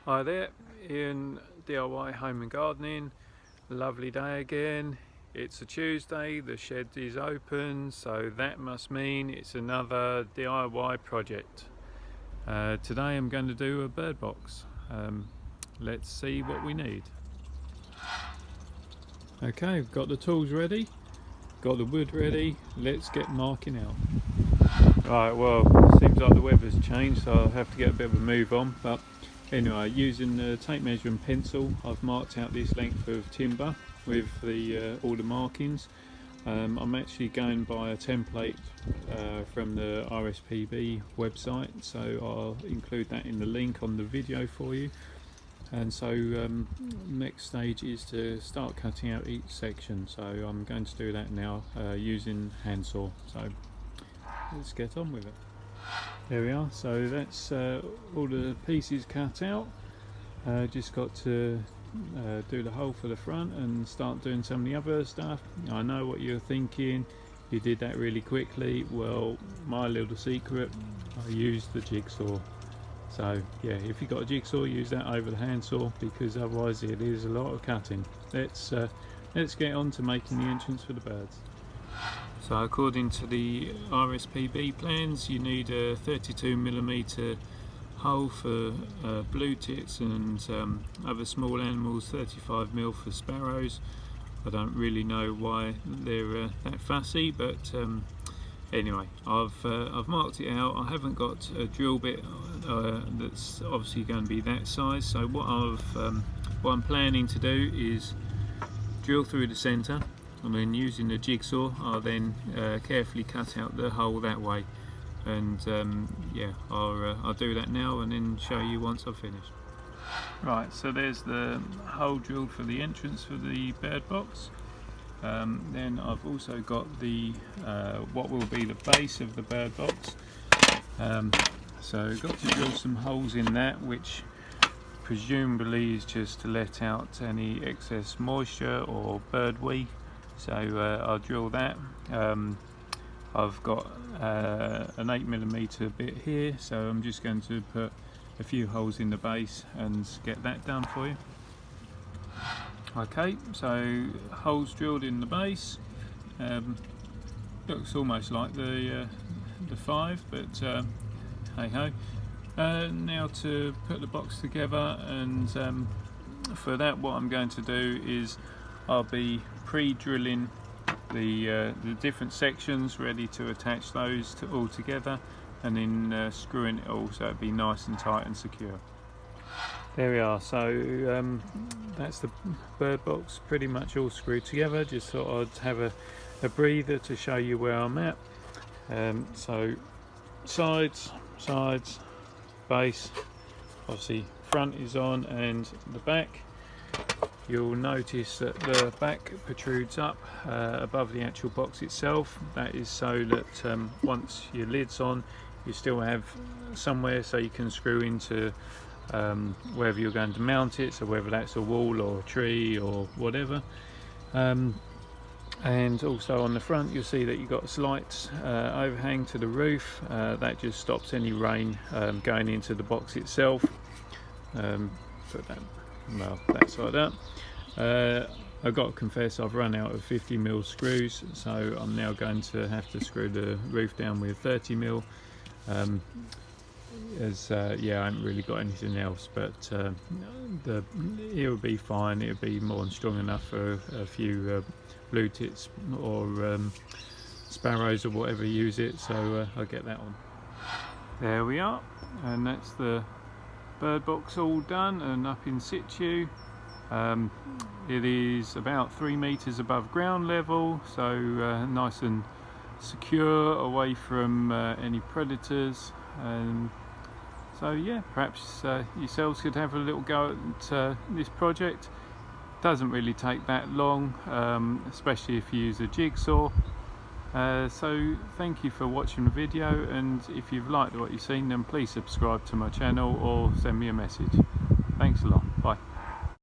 Hi there, Ian DIY Home and Gardening. Lovely day again. It's a Tuesday, the shed is open, so that must mean it's another DIY project. Today I'm going to do a bird box. Let's see what we need. Okay, I've got the tools ready, got the wood ready, let's get marking out. Right, well, seems like the weather's changed, so I'll have to get a bit of a move on, but anyway, using the tape measure and pencil, I've marked out this length of timber with all the markings. I'm actually going by a template from the RSPB website, so I'll include that in the link on the video for you. And so next stage is to start cutting out each section, so I'm going to do that now using handsaw. So let's get on with it. There we are, so that's all the pieces cut out. Just got to do the hole for the front and start doing some of the other stuff. I know what you're thinking, you did that really quickly. Well, my little secret, I used the jigsaw. So yeah, if you've got a jigsaw, use that over the handsaw, because otherwise it is a lot of cutting. Let's get on to making the entrance for the birds. So according to the RSPB plans, you need a 32mm hole for blue tits and other small animals, 35mm for sparrows. I don't really know why they're that fussy, but anyway, I've marked it out. I haven't got a drill bit that's obviously going to be that size. So what I'm planning to do is drill through the centre, and then using the jigsaw I'll then carefully cut out the hole that way, and yeah, I'll do that now and then show you once I've finished. Right, so there's the hole drilled for the entrance for the bird box. Then I've also got the what will be the base of the bird box. So got to drill some holes in that, which presumably is just to let out any excess moisture or bird wee. So I'll drill that. I've got an 8mm bit here, so I'm just going to put a few holes in the base and get that done for you. Okay, so holes drilled in the base. Looks almost like the 5, but hey ho. Now to put the box together, and for that what I'm going to do is I'll be pre-drilling the different sections, ready to attach those all together, and then screwing it all so it'll be nice and tight and secure. There we are, so that's the bird box pretty much all screwed together. Just thought I'd have a breather to show you where I'm at. So sides, base, obviously front is on, and the back. You'll notice that the back protrudes up above the actual box itself. That is so that once your lid's on, you still have somewhere so you can screw into wherever you're going to mount it, so whether that's a wall or a tree or whatever. And also on the front you'll see that you've got a slight overhang to the roof. That just stops any rain going into the box itself. Put that, well, that's like that. I've got to confess, I've run out of 50mm screws, so I'm now going to have to screw the roof down with 30mm. Yeah, I haven't really got anything else, but it'll be fine. It'll be more than strong enough for a few blue tits or sparrows or whatever use it, so I'll get that on. There we are, and that's the bird box all done and up in situ. It is about 3 meters above ground level, so nice and secure away from any predators. So yeah, perhaps yourselves could have a little go at this project. Doesn't really take that long, especially if you use a jigsaw. So thank you for watching the video, and if you've liked what you've seen, then please subscribe to my channel or send me a message. Thanks a lot.